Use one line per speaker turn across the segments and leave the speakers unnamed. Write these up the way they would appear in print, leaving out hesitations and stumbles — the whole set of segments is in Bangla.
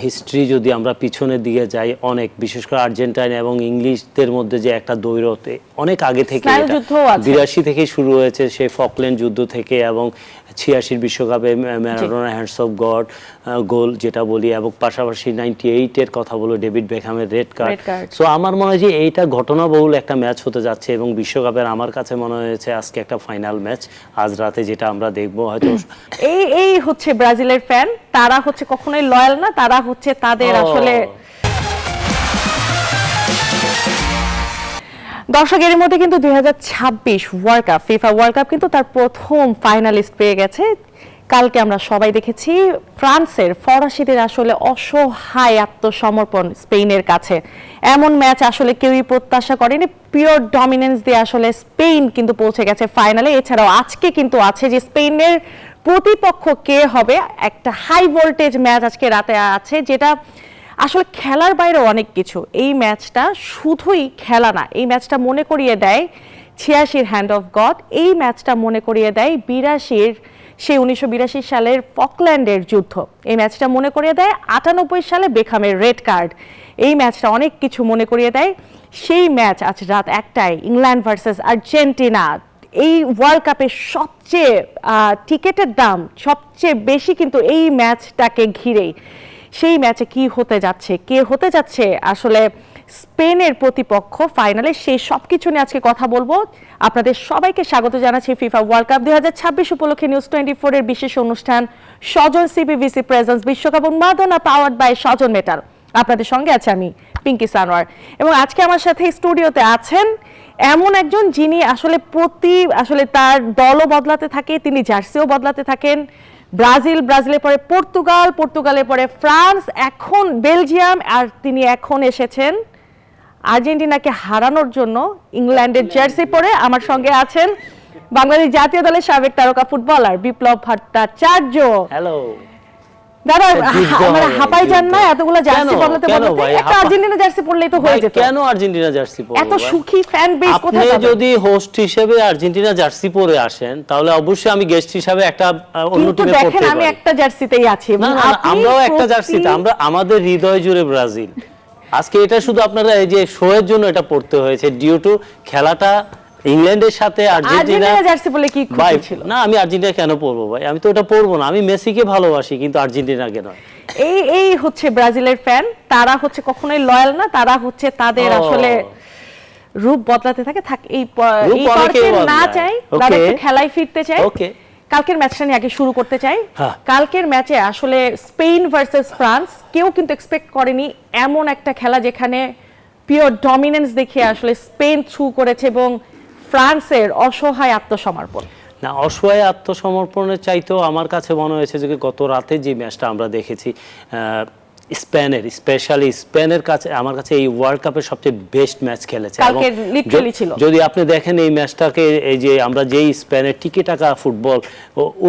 হিস্ট্রি যদি আমরা পিছনের দিকে যাই, অনেক বিশেষ করে আর্জেন্টাইন এবং ইংলিশদের মধ্যে যে একটা দ্বৈরথ অনেক আগে থেকে, 82 থেকে শুরু হয়েছে, সেই ফকল্যান্ড যুদ্ধ থেকে, এবং 86 বিশ্বকাপে ম্যারাডোনা হ্যান্ডস অফ গড গোল যেটা বলি, এবং পাশাপাশি 98-এর কথা বলো, ডেভিড বেকহামের রেড কার্ড। সো আমার মনে হয় যে এইটা ঘটনাবহুল একটা ম্যাচ হতে যাচ্ছে, এবং বিশ্বকাপের আমার কাছে মনে হয়েছে আজকে একটা ফাইনাল ম্যাচ আজ রাতে যেটা আমরা দেখবো। হয়তো
এই হচ্ছে ব্রাজিলের ফ্যান, তারা হচ্ছে কখনোই লয়াল না, তারা হচ্ছে তাদের আসলে দর্শক। এর মধ্যে কিন্তু 2026 world cup, FIFA world cup কিন্তু তার প্রথম ফাইনালিস্ট পেয়ে গেছে। কালকে আমরা সবাই দেখেছি ফ্রান্সের ফরাসিদের আসলে অসহায় আত্মসমর্পণ স্পেনের কাছে। এমন ম্যাচ আসলে কেউই প্রত্যাশা করেনি। পিওর ডমিনেন্স দিয়ে আসলে স্পেন কিন্তু পৌঁছে গেছে ফাইনালে। এছাড়াও আজকে কিন্তু আছে যে স্পেনের প্রতিপক্ষ কে হবে, একটা হাই ভোল্টেজ ম্যাচ আজকে রাতে আছে, যেটা আসলে খেলার বাইরে অনেক কিছু। এই ম্যাচটা শুধুই খেলা না, এই ম্যাচটা মনে করিয়ে দেয় 86-র হ্যান্ড অফ গড। এই ম্যাচটা মনে করিয়ে দেয় 1982 সালের ফকল্যান্ডের যুদ্ধ। এই ম্যাচটা মনে করিয়ে দেয় 98 সালে বেকহামের রেড কার্ড। এই ম্যাচটা অনেক কিছু মনে করিয়ে দেয়। সেই ম্যাচ আজ রাত 1টায়, ইংল্যান্ড ভার্সেস আর্জেন্টিনা। এই ওয়ার্ল্ড কাপের সবচেয়ে টিকেটের দাম সবচেয়ে বেশি কিন্তু এই ম্যাচটাকে ঘিরেই। সেই ম্যাচে কি হতে যাচ্ছে, কে হতে যাচ্ছে আসলে স্পেনের প্রতিপক্ষ ফাইনালে, সেই সবকিছু নিয়ে আজকে কথা বলবো। আপনাদের সবাইকে স্বাগত জানাচ্ছি ফিফা ওয়ার্ল্ড কাপ 2026 উপলক্ষে নিউজ 24 এর বিশেষ অনুষ্ঠান সজন সিপিভিসি প্রেজেন্স বিশ্বকাপ উন্মাদনা পাওয়ার্ড বাই সজন মেটাল। আপনাদের সঙ্গে আছে আমি পিঙ্কি সানোয়ার, এবং আজকে আমার সাথে স্টুডিওতে আছেন এমন একজন যিনি আসলে তার দলও বদলাতে থাকে, তিনি জার্সিও বদলাতে থাকেন। ব্রাজিলের পরে পর্তুগালের পরে ফ্রান্স, এখন বেলজিয়াম, আর তিনি এখন এসেছেন আর্জেন্টিনাকে হারানোর জন্য ইংল্যান্ডের জার্সি পরে। আমার সঙ্গে আছেন বাংলাদেশ জাতীয় দলের সাবেক তারকা ফুটবলার বিপ্লব ভট্টাচার্য।
হ্যালো
দাদা, আমরা হাঁপাই যান না এতগুলো জার্সি বদলাতে বদলাতে? একটা আর্জেন্টিনা জার্সি পড়লেই তো হয়ে যেত।
কেন আর্জেন্টিনা জার্সি পরবো?
এত সুখী ফ্যান বেস কোথায়
আপনি
পাবেন?
যদি হোস্ট হিসেবে আর্জেন্টিনা জার্সি পরে আসেন, তাহলে অবশ্যই আমি গেস্ট হিসেবে একটা অন্য টিমে পড়তে পারি।
দেখেন আমি একটা জার্সিতেই আছি,
আমরাও একটা জার্সিতে, আমাদের হৃদয় জুড়ে ব্রাজিল। আজকে এটা শুধু আপনারা এই যে শো এর জন্য এটা পড়তে হয়েছে, ডিউ টু খেলাটা ইংল্যান্ডের সাথে আর্জেন্টিনা
জার্সি বলে কি খুশি ছিল?
না, আমি আর্জেন্টিনা কেন পরবো ভাই? আমি তো এটা পরবো না। আমি মেসিকে ভালোবাসি, কিন্তু আর্জেন্টিনাকে নয়।
এই হচ্ছে ব্রাজিলের ফ্যান, তারা হচ্ছে কখনোই লয়াল না, তারা হচ্ছে তাদের আসলে রূপ বদলাতে থাকে। এই পর্বে না চাই, তারা একটু খেলায় ফিরতে চায়। কালকের ম্যাচটা নিয়ে আগে শুরু করতে চাই। কালকের ম্যাচে আসলে স্পেন ভার্সেস ফ্রান্স, কেউ কিন্তু এক্সপেক্ট করেনি এমন একটা খেলা যেখানে পিওর ডমিনেন্স দেখিয়ে আসলে স্পেন থ্রু করেছে, এবং ফ্রান্সের অসহায় আত্মসমর্পণ।
না, অসহায় আত্মসমর্পণের চাইতেও আমার কাছে মনে হয়েছে যে গত রাতে যে ম্যাচটা আমরা দেখেছি স্পেশালি স্পেনের কাছে, আমার কাছে এই ওয়ার্ল্ড কাপের সবচেয়ে বেস্ট ম্যাচ খেলেছে। যদি আপনি দেখেন এই ম্যাচটাকে, এই যে আমরা যেই স্পেনের টিকে টাকা ফুটবল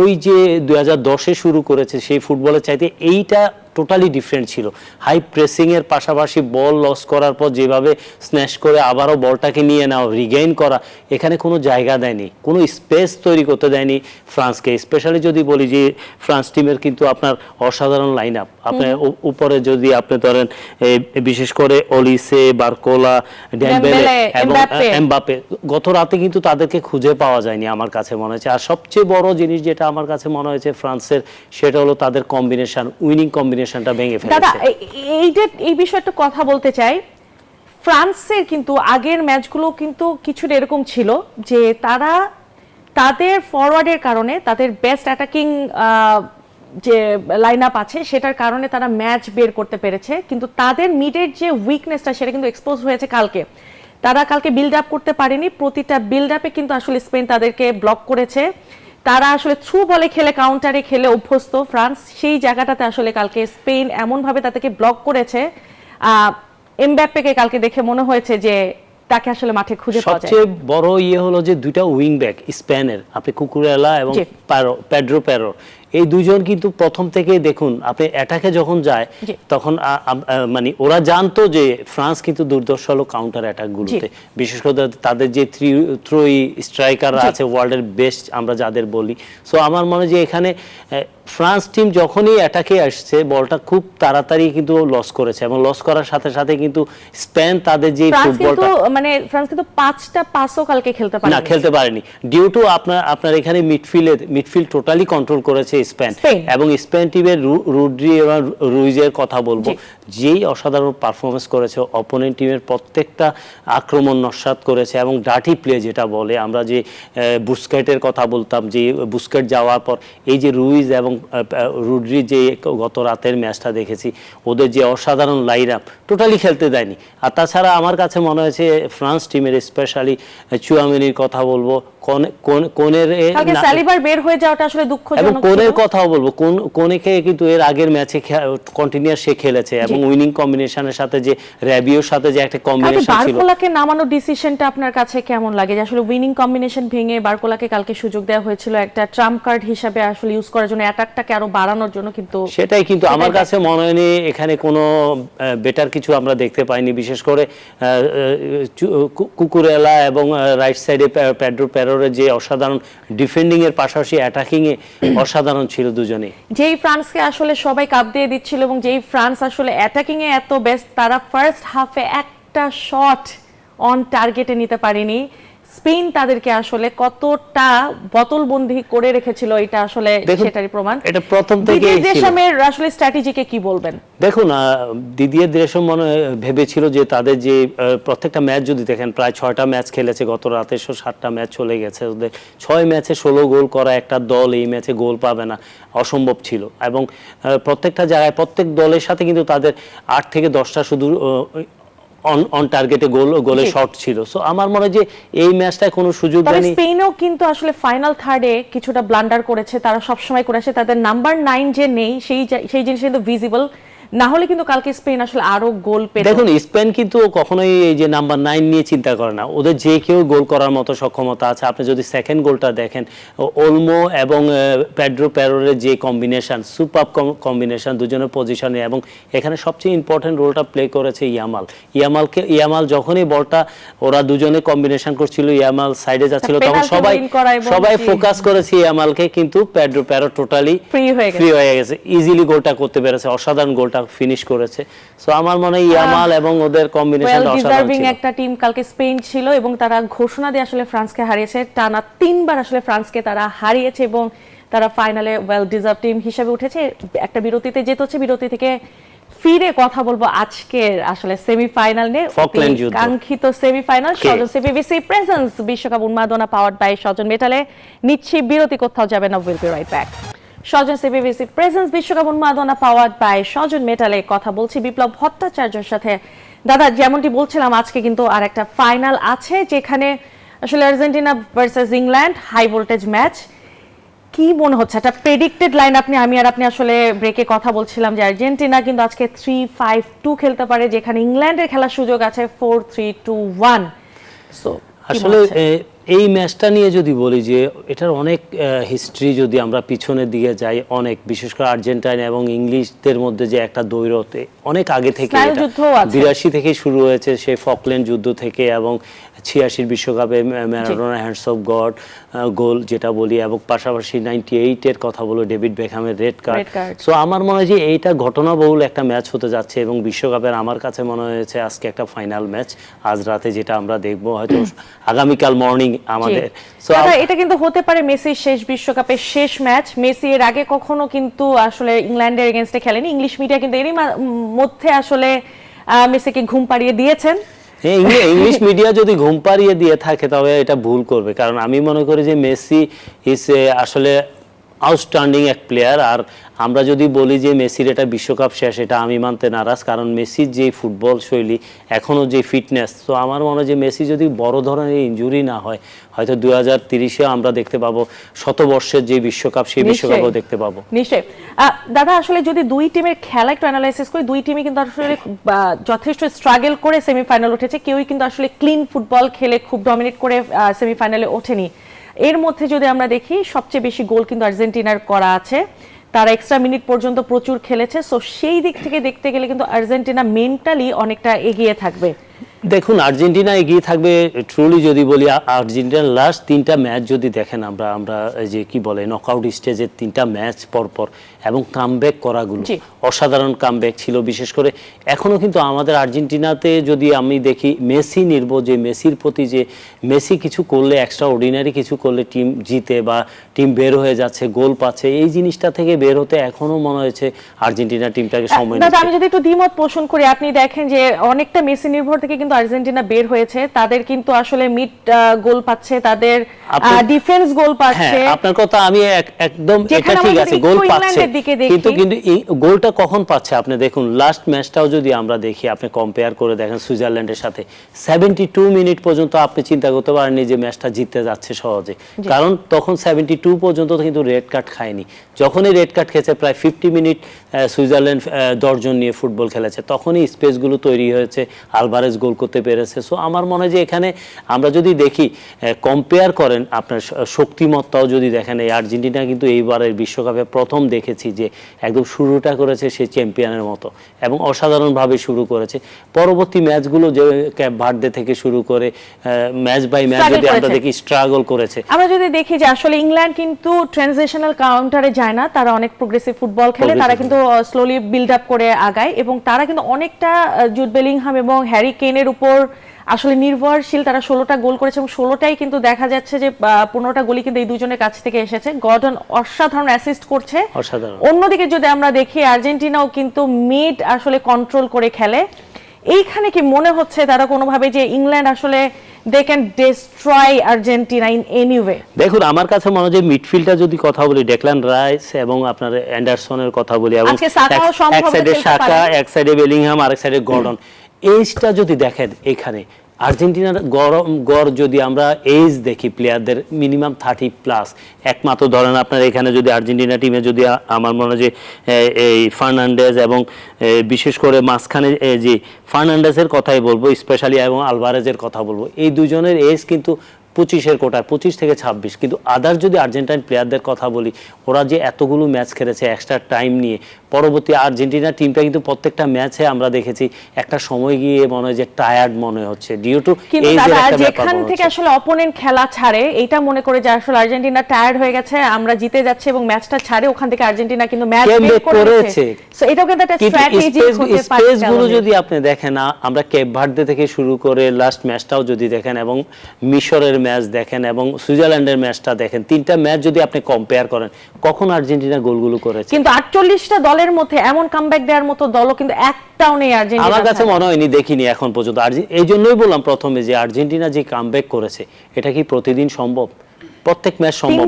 ওই যে 2010-এ শুরু করেছে, সেই ফুটবলের চাইতে এইটা টোটালি ডিফারেন্ট ছিল। হাই প্রেসিং এর পাশাপাশি বল লস করার পর যেভাবে স্ন্যাশ করে আবারও বলটাকে নিয়ে নাও, রিগেইন করা, এখানে কোনো জায়গা দেয়নি, কোনো স্পেস তৈরি করতে দেয়নি ফ্রান্সকে। স্পেশালি যদি বলি যে ফ্রান্স টিমের কিন্তু আপনার অসাধারণ লাইন আপ। আপনার উপরে যদি আপনি ধরেন বিশেষ করে অলিসে, বারকোলা, ডেম্বেলে এবং এমবাপে, গত রাতে কিন্তু তাদেরকে খুঁজে পাওয়া যায়নি আমার কাছে মনে হয়েছে। আর সবচেয়ে বড় জিনিস যেটা আমার কাছে মনে হয়েছে ফ্রান্সের, সেটা হলো তাদের কম্বিনেশন, উইনিং কম্বিনেশন ভেঙে ফেলেছে।
দাদা, এই বিষয়টা কথা বলতে চাই। ফ্রান্সের কিন্তু আগের ম্যাচগুলো কিন্তু কিছুটা এরকম ছিল যে তারা তাদের ফরওয়ার্ডের কারণে, তাদের বেস্ট অ্যাটাকিং যে লাইন আপ আছে সেটার কারণে তারা ম্যাচ বের করতে পেরেছে, কিন্তু তাদের মিডের যে উইকনেসটা সেটা কিন্তু এক্সপোজ হয়েছে কালকে। তারা কালকে বিল্ড আপ করতে পারেনি, প্রতিটা বিল্ড আপে কিন্তু আসলে স্পেন তাদেরকে ব্লক করেছে। তারা আসলে থ্রু বলে খেলে, কাউন্টারে খেলে অভ্যস্ত ফ্রান্স। সেই জায়গাটাতে আসলে কালকে স্পেন এমনভাবে তাদেরকে ব্লক করেছে, এমবাপ্পেকে কালকে দেখে মনে হয়েছে যে তাকে আসলে মাঠে খুঁজে পাওয়া যায়।
সবচেয়ে বড় হলো যে দুইটা উইং ব্যাক স্পেনের, আপনি কুকুরেলা এবং পেড্রো পেরো, এই দুজন কিন্তু প্রথম থেকেই দেখুন আপনি অ্যাটাকে যখন যায় তখন মানে ওরা জানতো যে ফ্রান্স কিন্তু দুর্দর্শ হলো কাউন্টার অ্যাটাকগুলোতে, বিশেষ করে তাদের যে থ্রোই স্ট্রাইকাররা আছে ওয়ার্ল্ডের বেস্ট আমরা যাদের বলি। সো আমার মনে হয় যে এখানে ফ্রান্স টিম যখনই অ্যাটাকে আসছে বলটা খুব তাড়াতাড়ি কিন্তু লস করেছে, এবং লস করার সাথে সাথে কিন্তু স্পেন তাদের যে ফুটবলটা
মানে ফ্রান্স কিন্তু 5টা পাসও কালকে খেলতে পারেনি
ডিউ টু আপনার এখানে মিডফিল্ড টোটালি কন্ট্রোল করেছে স্পেন, এবং স্পেন টিমের রুড্রি এবং রুইজের কথা বলবো, যেই অসাধারণ পারফরমেন্স করেছে, অপোনেন্ট টিমের প্রত্যেকটা আক্রমণ নস্যাৎ করেছে, এবং ডার্টি প্লে যেটা বলে আমরা যে বুস্কেটের কথা বলতাম, যে বুস্কেট যাওয়ার পর এই যে রুইজ এবং রুড্রি যে গত রাতের ম্যাচটা দেখেছি, ওদের যে অসাধারণ লাইন আপ টোটালি খেলতে দেয়নি। আর তাছাড়া আমার কাছে মনে হয়েছে ফ্রান্স টিমের স্পেশালি চুয়ামেনির কথা বলবো, কোনের
সালিবার বের হয়ে যাওয়াটা আসলে দুঃখজনক,
এবং কোনের কথাও বলবো, কোনেকে কিন্তু এর আগের ম্যাচে কন্টিনিউয়াস সে খেলেছে, এবং উইনিং কম্বিনেশনের সাথে যে র‍্যাবিওর সাথে যে একটা কম্বিনেশন ছিল।
বারকোলাকে নামানোর ডিসিশনটা আপনার কাছে কেমন লাগে? যে আসলে উইনিং কম্বিনেশন ভেঙে বারকোলাকে কালকে সুযোগ দেওয়া হয়েছিল একটা ট্রাম্প কার্ড হিসেবে আসলে ইউজ করার জন্য, অ্যাটাকটাকে আরো বাড়ানোর জন্য, কিন্তু
সেটাই কিন্তু আমার কাছে মনে হয়নি এখানে কোনো বেটার কিছু আমরা দেখতে পাইনি, বিশেষ করে কুকুরেলা এবং রাইট সাইডে পেড্রো পেরোরের যে অসাধারণ ডিফেন্ডিং এর পাশাপাশি অ্যাটাকিং এ অসাধারণ ছিল দুজনেই।
যেই ফ্রান্সকে আসলে সবাই কাপ দিয়ে দিচ্ছিল, এবং যেই ফ্রান্স আসলে অ্যাটাকিং এ এত বেস্ট, তারা ফার্স্ট হাফে একটা শট অন টার্গেটে নিতে পারেনি। স্পেন তাদেরকে আসলে কতটা বোতলবন্দি করে রেখেছিল, এটা আসলে সেটারই প্রমাণ।
এটা প্রথম থেকেই ছিল।
দেশমের আসলে স্ট্র্যাটেজিকে কি বলবেন?
দেখুন দিদিয়ের দেশম মনে ভেবেছিল যে তাদের যে প্রত্যেকটা ম্যাচ যদি দেখেন, প্রায় 6টা ম্যাচ খেলেছে গত রাতে, 7টা ম্যাচ চলে গেছে ওদের, 6 ম্যাচে 16 গোল করা একটা দল এই ম্যাচে গোল পাবে না, অসম্ভব ছিল। এবং প্রত্যেকটা জায়গায় প্রত্যেক দলের সাথে কিন্তু তাদের 8 থেকে 10টা শুধু অন টার্গেটে গোলের শট ছিল। সো আমার মনে হয় যে এই ম্যাচটায় কোনো সুযোগ দেয়নি।
স্পেনও কিন্তু আসলে ফাইনাল থার্ডে কিছুটা ব্লান্ডার করেছে, তারা সব সময় করেছে, তাদের নাম্বার 9 যে নেই সেই জিনিস কিন্তু ভিজিবল না হলে কিন্তু কালকে স্পেন আসলে আরো গোল পেত।
দেখুন স্পেন কিন্তু কখনোই এই যে নাম্বার 9 নিয়ে চিন্তা করে না, ওদের যে কেউ গোল করার মতো সক্ষমতা আছে। আপনি যদি সেকেন্ড গোলটা দেখেন, ওলমো এবং পেড্রো পেরোরের যে কম্বিনেশন, সুপার কম্বিনেশন দুজনের পজিশনে, এবং এখানে সবচেয়ে ইম্পর্টেন্ট রোলটা প্লে করেছে ইয়ামাল যখনই বলটা ওরা দুজনে কম্বিনেশন করছিল, ইয়ামাল সাইডে যাচ্ছিল, তখন সবাই ফোকাস করেছে ইয়ামালকে, কিন্তু পেড্রো পেরো টোটালি ফ্রি হয়ে গেছে, ইজিলি গোলটা করতে পেরেছে, অসাধারণ গোলটা ফিনিশ করেছে। সো আমার মনে হয় ইয়ামাল এবং ওদের কম্বিনেশনটা অসাধারণ ছিল।
একটা টিম কালকে স্পেন ছিল, এবং তারা ঘোষণা দিয়ে আসলে ফ্রান্সকে হারিয়েছে, টানা 3বার আসলে ফ্রান্সকে তারা হারিয়েছে, এবং তারা ফাইনালে ওয়েল ডিজার্ভ টিম হিসেবে উঠেছে। একটা বিরতিতে যেতে হচ্ছে, বিরতি থেকে ফিরে কথা বলবো আজকের আসলে সেমিফাইনাল নিয়ে, কাঙ্ক্ষিত সেমিফাইনাল। সজন সিবিবিসি প্রেজেন্স বিশ্বকাপ উন্মাদনা পাওয়ার্ড বাই সজন মেটালে। নিচ্ছি বিরতি, কোথাও যাবে না, will be right back. Sajan সিবিবিসি presence বিশ্বকাপ উন্মাদনা পাওয়ার্ড বাই সজন মেটালে কথা বলছি বিপ্লব ভট্টাচার্যের সাথে। দাদা, যেমনটি বলছিলাম, আজকে কিন্তু আর একটা ফাইনাল আছে, যেখানে আসলে Argentina versus England, high voltage match. কি মনে হচ্ছে একটা প্রেডিক্টেড লাইন? আপনি আসলে ব্রেকে কথা বলছিলাম যে আর্জেন্টিনা কিন্তু আজকে 3-5-2 খেলতে পারে, যেখানে ইংল্যান্ডের খেলার সুযোগ আছে 4-3-2-1। সো
আসলে এই ম্যাচটা নিয়ে যদি বলি যে এটার অনেক হিস্ট্রি যদি আমরা পিছনের দিকে যাই, অনেক, বিশেষ করে আর্জেন্টাইন এবং ইংলিশদের মধ্যে যে একটা দ্বৈরথ অনেক আগে থেকে, 82 থেকে শুরু হয়েছে, সেই ফকল্যান্ড যুদ্ধ থেকে, এবং 86 বিশ্বকাপে ম্যারাডোনার হ্যান্ডস অফ গড গোল যেটা বলি, এবং পাশাপাশি 98-এর কথা বলো, ডেভিড বেকহামের রেড কার্ড। সো আমার মনে হয় যে এইটা ঘটনাবহুল একটা ম্যাচ হতে যাচ্ছে, এবং বিশ্বকাপের আমার কাছে মনে হয়েছে আজকে একটা ফাইনাল ম্যাচ, আজ রাতে যেটা আমরা দেখবো, হয়তো আগামীকাল মর্নিং আমাদের।
এটা কিন্তু হতে পারে মেসির শেষ বিশ্বকাপের শেষ ম্যাচ। মেসি এর আগে কখনো কিন্তু আসলে ইংল্যান্ডের এগেইনস্টে খেলেনি। ইংলিশ মিডিয়া কিন্তু এরই মধ্যে আসলে মেসিকে ঘুম পাড়িয়ে দিয়েছেন।
ইংলিশ মিডিয়া যদি ঘুম পাড়িয়ে দিয়ে থাকে তবে এটা ভুল করবে, কারণ আমি মনে করি যে মেসি ইজ আসলে আউটস্ট্যান্ডিং এক প্লেয়ার। আর আমরা যদি বলি যে মেসির এটা বিশ্বকাপ শেষ, এটা আমি মানতে নারাজ, কারণ মেসির যে ফুটবল শৈলী, এখনও যে ফিটনেস, তো আমার মনে হয় যে মেসি যদি বড় ধরনের ইনজুরি না হয়, হয়তো 2030-এ আমরা দেখতে পাবো শতবর্ষের যে বিশ্বকাপ, সেই বিশ্বকাপও দেখতে পাবো
নিশ্চয়ই। দাদা, আসলে যদি দুই টিমের খেলা একটু অ্যানালাইসিস করি, দুই টিমই কিন্তু আসলে যথেষ্ট স্ট্রাগল করে সেমিফাইনাল উঠেছে, কেউই কিন্তু আসলে ক্লিন ফুটবল খেলে খুব ডমিনেট করে সেমিফাইনালে ওঠেনি। এর মধ্যে যদি আমরা দেখি, সবচেয়ে বেশি গোল কিন্তু আর্জেন্টিনার করা আছে, তারা এক্সট্রা মিনিট পর্যন্ত প্রচুর খেলেছে, সো সেই দিক থেকে দেখতে গেলে কিন্তু আর্জেন্টিনা মেন্টালি অনেকটা এগিয়ে থাকবে।
দেখুন আর্জেন্টিনা এগিয়ে থাকবে ট্রুলি যদি বলি। আর্জেন্টিনার লাস্ট 3টা ম্যাচ যদি দেখেন আমরা যে কি বলে নকআউট স্টেজের 3টা ম্যাচ পরপর এবং কামব্যাক করাগুলো অসাধারণ কামব্যাক ছিল। বিশেষ করে এখনো কিন্তু আমাদের আর্জেন্টিনাতে যদি আমি দেখি মেসি নির্ভর, যে মেসির প্রতি যে মেসি কিছু করলে এক্সট্রা অর্ডিনারি কিছু করলে টিম জিতে বা টিম বের হয়ে যাচ্ছে, গোল পাচ্ছে, এই জিনিসটা থেকে বের হতে এখনো মনে হয়েছে আর্জেন্টিনা টিমটাকে সময় নিচ্ছে।
আমি যদি একটু দ্বিমত পোষণ করি, আপনি দেখেন যে অনেকটা মেসি নির্ভর থেকে কিন্তু আর্জেন্টিনা বের হয়েছে, তাদের কিন্তু আসলে মিড গোল পাচ্ছে, তাদের ডিফেন্স গোল পাচ্ছে।
আপনার কথা আমি একদম এটা ঠিক আছে, গোল পাচ্ছে, কিন্তু গোলটা কখন পাচ্ছে আপনি দেখুন লাস্ট ম্যাচটাও যদি আমরা দেখি, আপনি কম্পেয়ার করে দেখেন সুইজারল্যান্ডের সাথে 72 মিনিট পর্যন্ত আপনি চিন্তা করতে পারেননি যে ম্যাচটা জিততে যাচ্ছে সহজে, কারণ তখন 72 পর্যন্ত কিন্তু রেড কার্ড খায়নি। যখনই রেড কার্ড খেয়েছে প্রায় 50 মিনিট সুইজারল্যান্ড দর্জন নিয়ে ফুটবল খেলেছে, তখনই স্পেসগুলো তৈরি হয়েছে, আলভারেজ গোল করতে পেরেছে। সো আমার মনে হয় যে এখানে আমরা যদি দেখি কম্পেয়ার করেন আপনার শক্তিমত্তাও যদি দেখেন, এই আর্জেন্টিনা কিন্তু এইবারের বিশ্বকাপে প্রথম দেখেছি যে একদম শুরুটা করেছে সে চ্যাম্পিয়নের মতো এবং অসাধারণভাবে শুরু করেছে। পরবর্তী ম্যাচগুলো যে ক্যাপ ভার্দে থেকে শুরু করে ম্যাচ বাই ম্যাচ যদি আমরা দেখি স্ট্রাগল করেছে।
আমরা যদি দেখি যে আসলে ইংল্যান্ড কিন্তু ট্রানজিশনাল কাউন্টারে যায় না, তারা অনেক প্রোগ্রেসিভ ফুটবল খেলে, তারা কিন্তু স্লোলি বিল্ড আপ করে আগায় এবং তারা কিন্তু অনেকটা জুড বেলিংহাম এবং হ্যারি কেনের উপর আসলে নির্ভরশীল। তারা 16টা গোল করেছে এবং 16টাই কিন্তু দেখা যাচ্ছে যে 15টা গোলই কিন্তু এই দুজনের কাছ থেকে এসেছে। গর্ডন অসাধারণ অ্যাসিস্ট করছে। অন্যদিকে যদি আমরা দেখি আর্জেন্টিনাও কিন্তু মিড আসলে কন্ট্রোল করে খেলে। এইখানে কি মনে হচ্ছে তারা কোনোভাবে যে ইংল্যান্ড আসলে they can destroy Argentina in any way?
দেখুন আমার কাছে মনে হয় যে মিডফিল্ডটা যদি কথা বলি, ডেকলান রাইস এবং আপনার অ্যান্ডারসনের কথা বলি, এবং এক সাইডে সাকা, এক সাইডে বেলিংহাম, আরেক সাইডে গর্ডন, এইজটা যদি দেখেন এখানে আর্জেন্টিনার গড় যদি আমরা এজ দেখি প্লেয়ারদের মিনিমাম 30+, একমাত্র ধরেন আপনার এখানে যদি আর্জেন্টিনা টিমে যদি আমার মনে হয় যে এই ফার্নান্ডেজ এবং বিশেষ করে মাঝখানে যে ফার্নান্ডেজের কথাই বলবো স্পেশালি, এবং আলভারেজের কথা বলবো, এই দুজনের এজ কিন্তু 25-এর কোটায় 25 থেকে 26, কিন্তু আদার যদি আর্জেন্টাইন প্লেয়ারদের কথা বলি, ওরা যে এতগুলো ম্যাচ খেলেছে এক্সট্রা টাইম নিয়ে, পরবর্তী আর্জেন্টিনা টিমটা কিন্তু প্রত্যেকটা ম্যাচে আমরা দেখেছি একটা সময় গিয়ে মনে হয় যে টায়ার্ড মনে হচ্ছে ডিউ টু এই যে একটা
যেখান থেকে আসলে অপোনেন্ট খেলা ছাড়ে, এটা মনে করে যে আসলে আর্জেন্টিনা টায়ার্ড হয়ে গেছে, আমরা জিতে যাচ্ছি এবং ম্যাচটা ছাড়ে, ওখান থেকে আর্জেন্টিনা কিন্তু ম্যাচ বের করেছে। সো এটাও কিন্তু একটা স্ট্র্যাটেজি হতে পারে।
স্পেসগুলো যদি আপনি দেখেন, আমরা কেপ ভার্দে থেকে শুরু করে লাস্ট ম্যাচটাও যদি দেখেন এবং মিশরের ম্যাচ দেখেন এবং সুইজারল্যান্ডের ম্যাচটা দেখেন, 3টা ম্যাচ যদি আপনি কম্পেয়ার করেন, কখন আর্জেন্টিনা গোলগুলো করেছে।
কিন্তু 48টা দলের মধ্যে এমন কামব্যাক দেওয়ার মতো দলও কিন্তু একটাও নেই আর্জেন্টিনা।
আমার কাছে মনে হয়নি, দেখিনি এখন পর্যন্ত। এই জন্যই বললাম প্রথমে যে আর্জেন্টিনা যে কামব্যাক করেছে, এটা কি প্রতিদিন সম্ভব? প্রত্যেক ম্যাচ সম্ভব।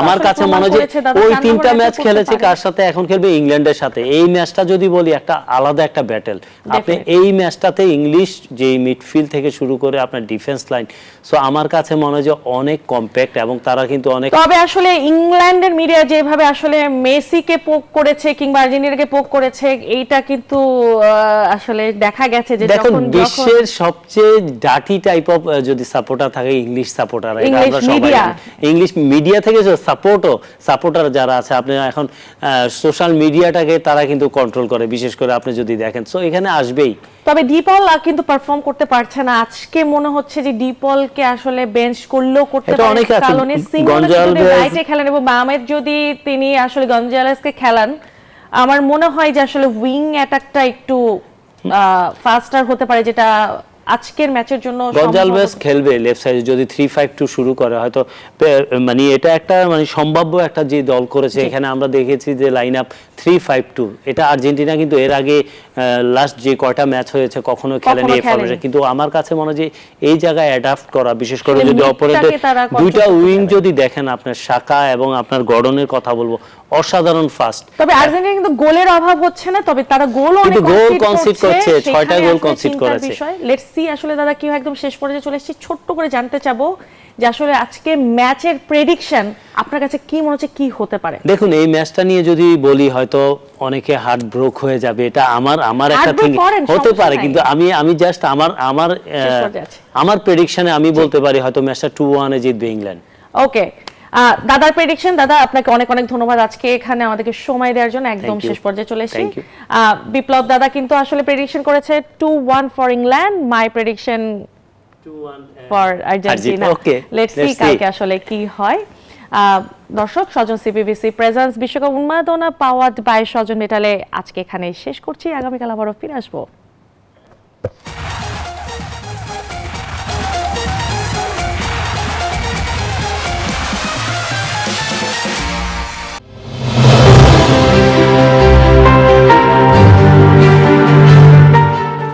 আমার কাছে মনে হয় যে ওই 3টা ম্যাচ খেলেছে কার সাথে, এখন খেলবে ইংল্যান্ডের সাথে। এই ম্যাচটা যদি বলি একটা আলাদা একটা ব্যাটেল। আপনি এই ম্যাচটাতে ইংলিশ যে মিডফিল্ড থেকে শুরু করে আপনার ডিফেন্স লাইন, সো আমার কাছে মনে হয় যে অনেক কম্প্যাক্ট এবং তারা কিন্তু অনেক।
তবে আসলে ইংল্যান্ডের মিডিয়া যেভাবে আসলে মেসিকে পোক করেছে কিংবা আর্জেন্টিনাকে পোক করেছে, এইটা কিন্তু আসলে দেখা গেছে যে
যখন বিশ্বের সবচেয়ে ডার্টি টাইপ অফ যদি সাপোর্টার থাকে ইংলিশ সাপোর্টার, এটা আমরা সবাই ইংলিশ মিডিয়া থেকে সাপোর্টার যারা আছে, আপনি এখন সোশ্যাল মিডিয়াটাকে তারা কিন্তু কন্ট্রোল করে, বিশেষ করে আপনি যদি দেখেন। সো এখানে আসবেই।
তবে ডিপল কিন্তু পারফর্ম করতে পারছে না আজকে। মনে হচ্ছে যে ডিপলকে আসলে বেঞ্চ করলেও করতে পারে, কারণ সিঙ্গেলে রাইটে খেলেন এবং বামে যদি তিনি আসলে গঞ্জালেসকে খেলান, আমার মনে হয় যে আসলে উইং অ্যাটাকটা একটু ফাস্টার হতে পারে, যেটা আজকের ম্যাচের জন্য
গঞ্জালভেস খেলবে লেফট সাইডে যদি 3-5-2 শুরু করে, হয়তো মানে এটা একটা মানে সম্ভাব্য একটা যে দল করেছে। এখানে আমরা দেখেছি যে লাইন আপ 3-5-2, এটা আর্জেন্টিনা কিন্তু এর আগে লাস্ট যে কয়টা ম্যাচ হয়েছে কখনো খেলেনি এই ফরম্যাটে। কিন্তু আমার কাছে মনে হয় যে এই জায়গায় অ্যাডাপ্ট করা, বিশেষ করে যদি অপোনেন্টের দুইটা উইং যদি দেখেন, আপনার সাকা এবং আপনার গর্ডনের কথা বলবো, অসাধারণ ফাস্ট।
তবে আর্জেন্টিনা কিন্তু গোলের অভাব হচ্ছে না, তবে তারা গোল
কনসিড করছে, 6টা গোল কনসিড করেছে।
লেটস সি আসলে দাদা কি হয়। একদম শেষ পর্যায়ে চলে এসেছি, ছোট্ট করে জানতে চাবো যে আসলে আজকে ম্যাচের প্রেডিকশন আপনার কাছে কি মনে হচ্ছে, কি হতে পারে?
দেখুন এই ম্যাচটা নিয়ে যদি বলি, হয়তো অনেকে হার্ট ব্রোক হয়ে যাবে, এটা আমার একটা থিং হতে পারে, কিন্তু আমি জাস্ট আমার প্রেডিকশনে আমি বলতে পারি হয়তো ম্যাচটা 2-1 এ জিতবে ইংল্যান্ড।
ওকে, দাদার প্রেডিকশন, দাদা আপনাকে অনেক অনেক ধন্যবাদ আজকে এখানে আমাদেরকে সময় দেওয়ার জন্য। একদম
Thank you.
শেষ পর্যায়ে চলে এসেছি।
Thank you.
বিপ্লব দাদা কিন্তু আসলে প্রেডিকশন করেছে 2-1 for England, my prediction
2-1
for Argentina.
Okay,
let's see
let's see.
কালকে আসলে কি হয়। দর্শক, স্বজন সিপিবিসি প্রেজেন্স বিশ্বকাপ উন্মাদনা পাওয়ার্ড বাই স্বজন মেটালে আজকে এখানে শেষ করছি। আগামীকাল আবারও ফিরে আসবো।